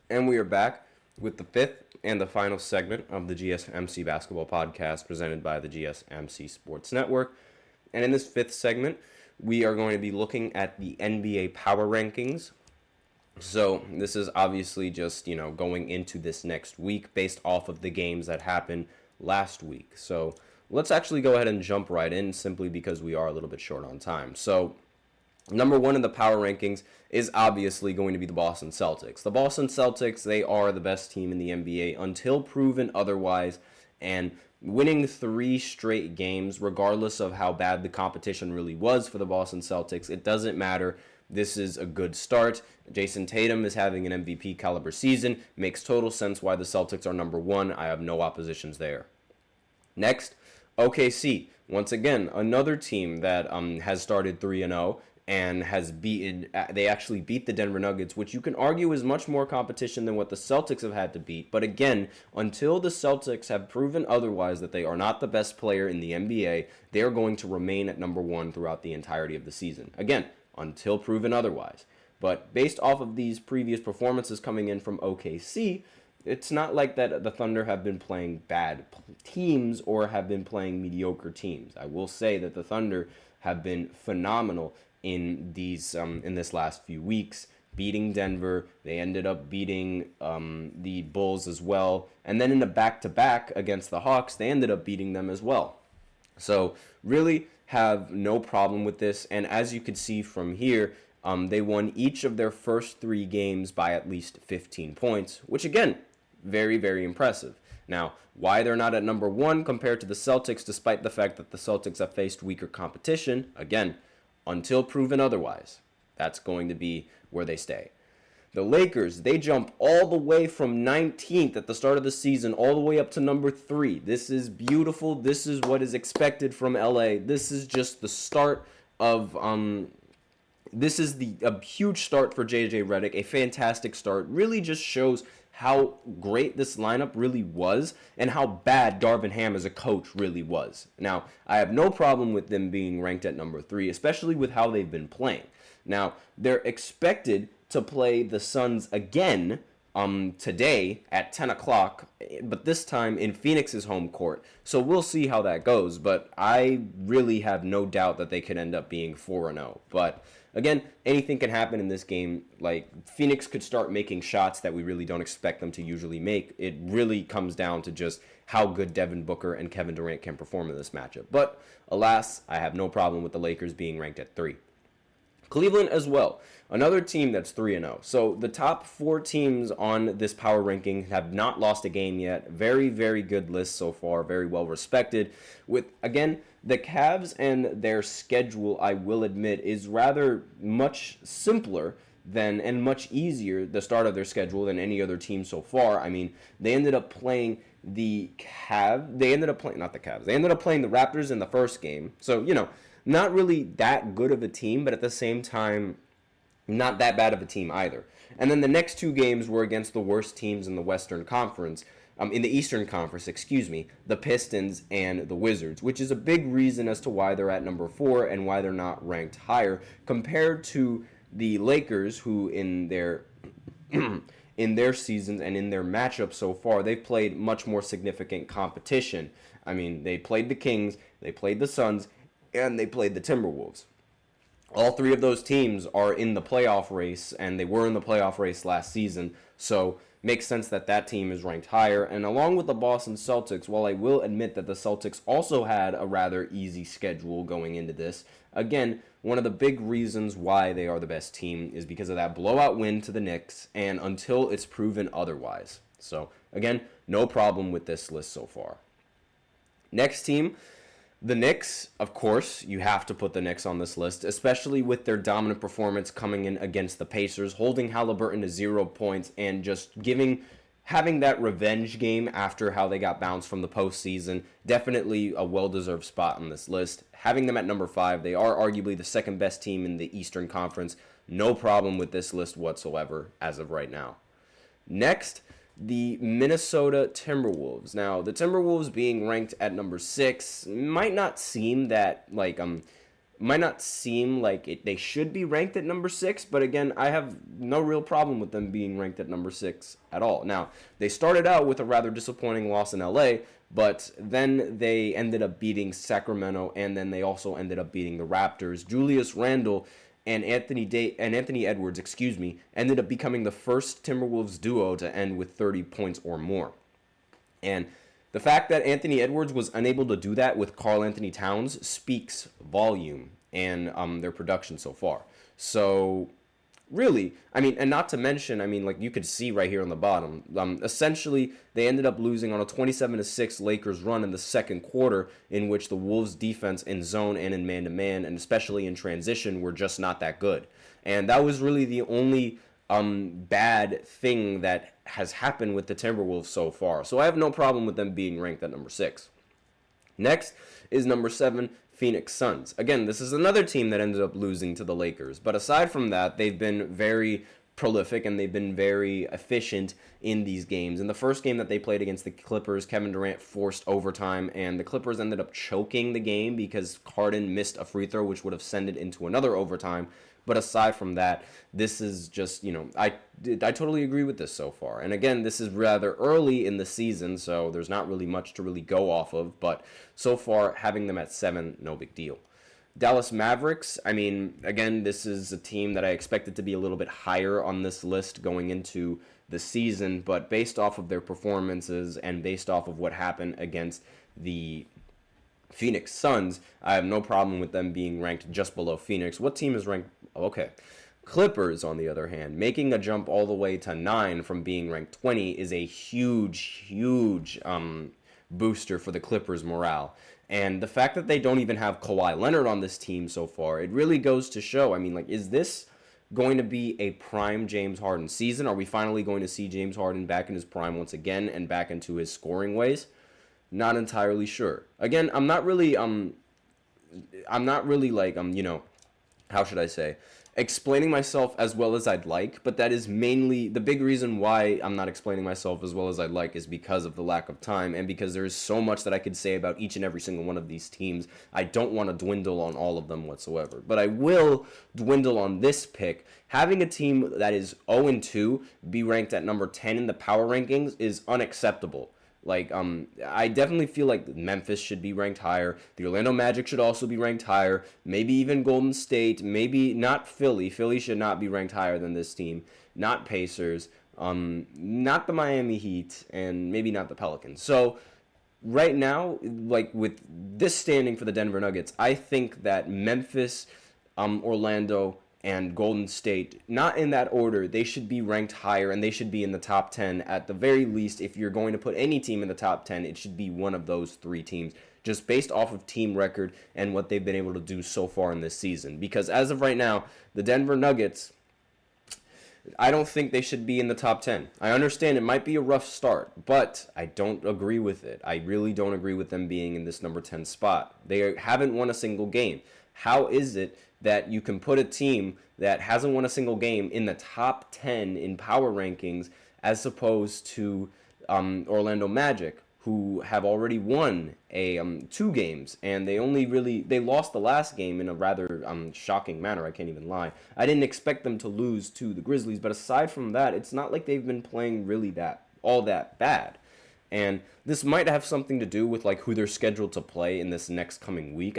And we are back with the fifth and the final segment of the GSMC Basketball Podcast presented by the GSMC Sports Network. And in this fifth segment, we are going to be looking at the NBA Power Rankings. So this is obviously just, going into this next week based off of the games that happened last week. So let's actually go ahead and jump right in simply because we are a little bit short on time. So number one in the power rankings is obviously going to be the Boston Celtics. The Boston Celtics, they are the best team in the NBA until proven otherwise, and winning 3 straight games, regardless of how bad the competition really was for the Boston Celtics, it doesn't matter. This is a good start. Jason Tatum is having an MVP caliber season. Makes total sense why the Celtics are number one. I have no oppositions there. Next, OKC. Once again, another team that has started 3-0 and they actually beat the Denver Nuggets, which you can argue is much more competition than what the Celtics have had to beat. But again, until the Celtics have proven otherwise that they are not the best player in the NBA, they are going to remain at number one throughout the entirety of the season. Again, until proven otherwise. But based off of these previous performances coming in from OKC, it's not like that the Thunder have been playing bad teams or have been playing mediocre teams. I will say that the Thunder have been phenomenal in this last few weeks, beating Denver. They ended up beating the Bulls as well. And then in the back-to-back against the Hawks, they ended up beating them as well. So really have no problem with this. And as you can see from here, they won each of their first 3 games by at least 15 points, which again, very, very impressive. Now, why they're not at number one compared to the Celtics, despite the fact that the Celtics have faced weaker competition, again, until proven otherwise, that's going to be where they stay. The Lakers, they jump all the way from 19th at the start of the season all the way up to number 3. This is beautiful. This is what is expected from LA. This is just the start of this is a huge start for JJ Redick, a fantastic start. Really just shows how great this lineup really was and how bad Darvin Ham as a coach really was. Now, I have no problem with them being ranked at number 3, especially with how they've been playing. Now, they're expected to play the Suns again today at 10 o'clock, but this time in Phoenix's home court. So we'll see how that goes, but I really have no doubt that they could end up being 4-0. But again, anything can happen in this game. Like, Phoenix could start making shots that we really don't expect them to usually make. It really comes down to just how good Devin Booker and Kevin Durant can perform in this matchup. But alas, I have no problem with the Lakers being ranked at 3. Cleveland as well, another team that's 3-0. So the top 4 teams on this power ranking have not lost a game yet. Very, very good list so far, very well respected. With, again, the Cavs and their schedule, I will admit, is rather much simpler and much easier, the start of their schedule, than any other team so far. I mean, they ended up playing the Cavs. They ended up playing, not the Cavs. They ended up playing the Raptors in the first game. So, not really that good of a team, but at the same time, not that bad of a team either. And then the next 2 games were against the worst teams in the Western Conference, in the Eastern Conference, the Pistons and the Wizards, which is a big reason as to why they're at number 4 and why they're not ranked higher compared to the Lakers, who in their in their seasons and in their matchups so far, they've played much more significant competition. I mean, they played the Kings, they played the Suns, and they played the Timberwolves. All 3 of those teams are in the playoff race, and they were in the playoff race last season, so makes sense that that team is ranked higher. And along with the Boston Celtics, while I will admit that the Celtics also had a rather easy schedule going into this, again, one of the big reasons why they are the best team is because of that blowout win to the Knicks, and until it's proven otherwise. So, again, no problem with this list so far. Next team, the Knicks. Of course, you have to put the Knicks on this list, especially with their dominant performance coming in against the Pacers, holding Halliburton to 0 points, and just having that revenge game after how they got bounced from the postseason. Definitely a well-deserved spot on this list. Having them at number 5, they are arguably the second best team in the Eastern Conference. No problem with this list whatsoever as of right now. Next, the Minnesota Timberwolves. Now, the Timberwolves being ranked at number 6 might not seem that Might not seem like they should be ranked at number 6, but again, I have no real problem with them being ranked at number 6 at all. Now, they started out with a rather disappointing loss in LA, but then they ended up beating Sacramento, and then they also ended up beating the Raptors. Julius Randle and Anthony Edwards, ended up becoming the first Timberwolves duo to end with 30 points or more. And the fact that Anthony Edwards was unable to do that with Karl Anthony Towns speaks volume and their production so far. So really, and not to mention, like you could see right here on the bottom, essentially they ended up losing on a 27-6 Lakers run in the second quarter, in which the Wolves' defense in zone and in man-to-man, and especially in transition, were just not that good. And that was really the only bad thing that has happened with the Timberwolves so far. So I have no problem with them being ranked at number 6. Next is number 7, Phoenix Suns. Again, this is another team that ended up losing to the Lakers. But aside from that, they've been very prolific and they've been very efficient in these games. In the first game that they played against the Clippers, Kevin Durant forced overtime, and the Clippers ended up choking the game because Harden missed a free throw, which would have sent it into another overtime. But aside from that, this is just, I totally agree with this so far. And again, this is rather early in the season, so there's not really much to really go off of. But so far, having them at 7, no big deal. Dallas Mavericks, again, this is a team that I expected to be a little bit higher on this list going into the season. But based off of their performances and based off of what happened against the Phoenix Suns, I have no problem with them being ranked just below Phoenix. What team is ranked? Okay. Clippers, on the other hand, making a jump all the way to 9 from being ranked 20 is a huge booster for the Clippers' morale. And the fact that they don't even have Kawhi Leonard on this team so far, it really goes to show, is this going to be a prime James Harden season? Are we finally going to see James Harden back in his prime once again and back into his scoring ways? Not entirely sure. Again, I'm not really how should I say, explaining myself as well as I'd like, but that is mainly the big reason why I'm not explaining myself as well as I'd like is because of the lack of time and because there is so much that I could say about each and every single one of these teams. I don't want to dwindle on all of them whatsoever, but I will dwindle on this pick. Having a team that is 0-2 be ranked at number 10 in the power rankings is unacceptable. I definitely feel like Memphis should be ranked higher. The Orlando Magic should also be ranked higher. Maybe even Golden State. Maybe not Philly. Philly should not be ranked higher than this team. Not Pacers. Not the Miami Heat. And maybe not the Pelicans. So right now, with this standing for the Denver Nuggets, I think that Memphis, Orlando, and Golden State, not in that order, they should be ranked higher and they should be in the top 10 at the very least. If you're going to put any team in the top 10, it should be one of those 3 teams, just based off of team record and what they've been able to do so far in this season. Because as of right now, the Denver Nuggets, I don't think they should be in the top 10. I understand it might be a rough start, but I don't agree with it. I really don't agree with them being in this number 10 spot. They haven't won a single game. How is it that you can put a team that hasn't won a single game in the top 10 in power rankings as opposed to Orlando Magic, who have already won 2 games, and they lost the last game in a rather shocking manner. I can't even lie. I didn't expect them to lose to the Grizzlies, but aside from that, it's not like they've been playing really all that bad. And this might have something to do with who they're scheduled to play in this next coming week.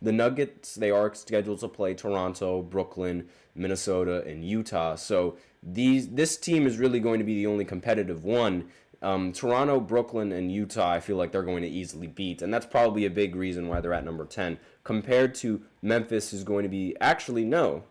The Nuggets, they are scheduled to play Toronto, Brooklyn, Minnesota, and Utah. So this team is really going to be the only competitive one. Toronto, Brooklyn, and Utah, I feel like they're going to easily beat. And that's probably a big reason why they're at number 10. Compared to Memphis, who's going to be... Actually, no.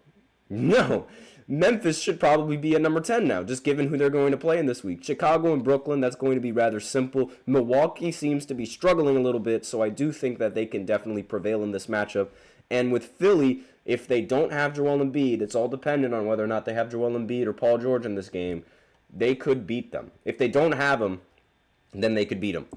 Memphis should probably be at number 10 now, just given who they're going to play in this week. Chicago and Brooklyn, that's going to be rather simple. Milwaukee seems to be struggling a little bit, so I do think that they can definitely prevail in this matchup. And with Philly, if they don't have Joel Embiid, it's all dependent on whether or not they have Joel Embiid or Paul George in this game. They could beat them. If they don't have them, then they could beat them.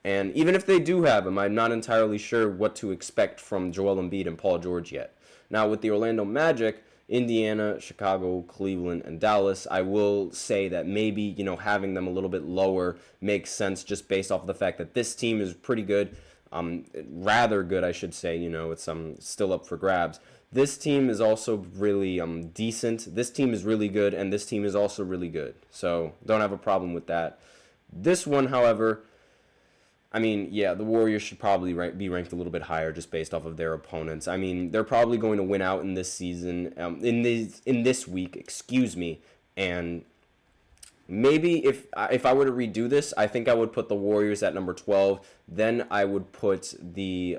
And even if they do have them, I'm not entirely sure what to expect from Joel Embiid and Paul George yet. Now, with the Orlando Magic, Indiana, Chicago, Cleveland, and Dallas, I will say that maybe, having them a little bit lower makes sense just based off of the fact that this team is pretty good. rather good, I should say. It's still up for grabs. This team is also really decent. This team is really good, and this team is also really good. So don't have a problem with that. This one, however, the Warriors should probably be ranked a little bit higher just based off of their opponents. They're probably going to win out in this season, in this week, excuse me. And maybe if I were to redo this, I think I would put the Warriors at number 12. Then I would put the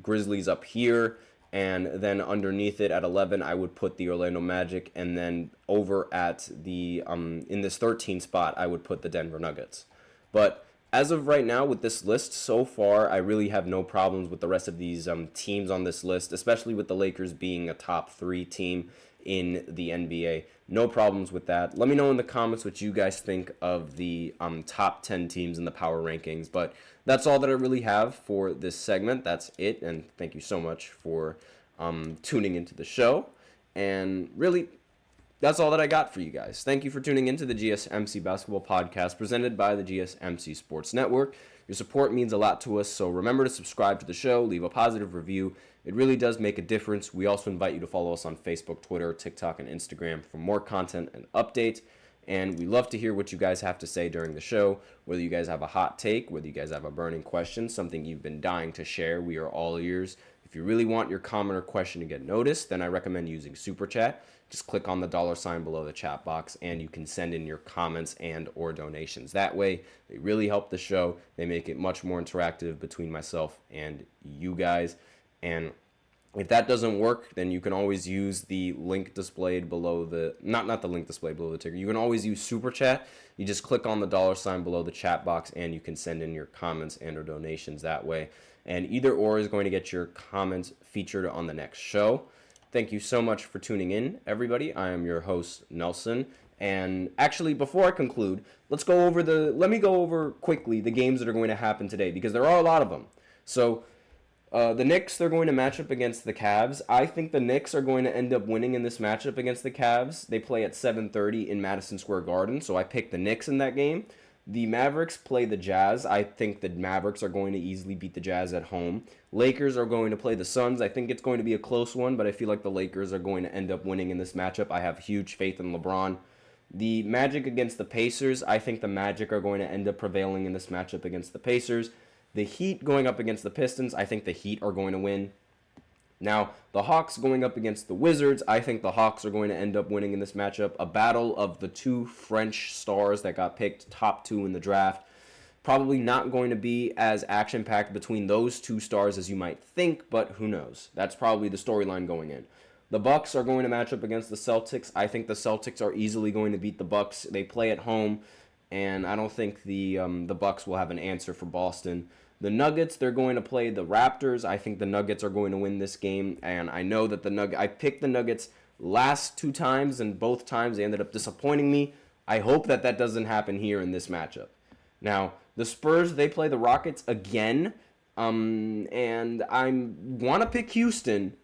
Grizzlies up here. And then underneath it at 11, I would put the Orlando Magic. And then over at the in this 13th spot, I would put the Denver Nuggets. But as of right now with this list so far, I really have no problems with the rest of these teams on this list, especially with the Lakers being a top 3 team in the NBA. No problems with that. Let me know in the comments what you guys think of the top 10 teams in the power rankings. But that's all that I really have for this segment. That's it. And thank you so much for tuning into the show. And really, that's all that I got for you guys. Thank you for tuning into the GSMC Basketball Podcast presented by the GSMC Sports Network. Your support means a lot to us, so remember to subscribe to the show, leave a positive review. It really does make a difference. We also invite you to follow us on Facebook, Twitter, TikTok, and Instagram for more content and updates. And we love to hear what you guys have to say during the show, whether you guys have a hot take, whether you guys have a burning question, something you've been dying to share. We are all ears. If you really want your comment or question to get noticed, then I recommend using Super Chat. Just click on the $sign below the chat box, and you can send in your comments and or donations. That way, they really help the show. They make it much more interactive between myself and you guys. And if that doesn't work, then you can always use the link displayed below the, not the link displayed below the ticker. You can always use Super Chat. You just click on the $sign below the chat box, and you can send in your comments and or donations that way. And either or is going to get your comments featured on the next show. Thank you so much for tuning in, everybody. I am your host, Nelson. And actually, before I conclude, let me go over quickly the games that are going to happen today, because there are a lot of them. So, the Knicks, they're going to match up against the Cavs. I think the Knicks are going to end up winning in this matchup against the Cavs. They play at 7:30 in Madison Square Garden, so I picked the Knicks in that game. The Mavericks play the Jazz. I think the Mavericks are going to easily beat the Jazz at home. Lakers are going to play the Suns. I think it's going to be a close one, but I feel like the Lakers are going to end up winning in this matchup. I have huge faith in LeBron. The Magic against the Pacers. I think the Magic are going to end up prevailing in this matchup against the Pacers. The Heat going up against the Pistons. I think the Heat are going to win. Now, the Hawks going up against the Wizards. I think the Hawks are going to end up winning in this matchup. A battle of the two French stars that got picked top 2 in the draft. Probably not going to be as action-packed between those two stars as you might think, but who knows? That's probably the storyline going in. The Bucks are going to match up against the Celtics. I think the Celtics are easily going to beat the Bucks. They play at home, and I don't think the Bucks will have an answer for Boston. The Nuggets, they're going to play the Raptors. I think the Nuggets are going to win this game, and I know that I picked the Nuggets last 2 times, and both times they ended up disappointing me. I hope that doesn't happen here in this matchup. Now, the Spurs, they play the Rockets again, and I want to pick Houston.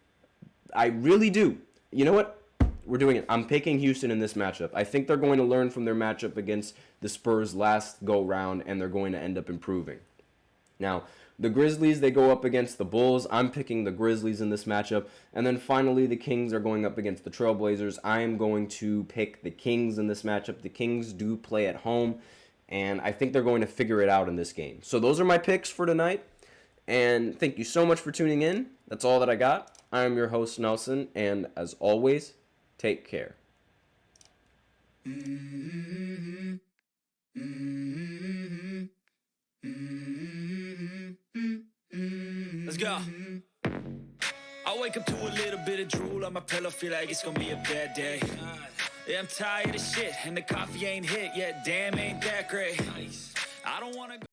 I really do. You know what? We're doing it. I'm picking Houston in this matchup. I think they're going to learn from their matchup against the Spurs last go-round, and they're going to end up improving. Now, the Grizzlies, they go up against the Bulls. I'm picking the Grizzlies in this matchup. And then finally, the Kings are going up against the Trailblazers. I am going to pick the Kings in this matchup. The Kings do play at home, and I think they're going to figure it out in this game. So those are my picks for tonight. And thank you so much for tuning in. That's all that I got. I am your host, Nelson, and as always, take care. Let's go. I wake up to a little bit of drool on my pillow, feel like it's gonna be a bad day. Yeah, I'm tired of shit, and the coffee ain't hit yet. Damn, ain't that great. I don't wanna go.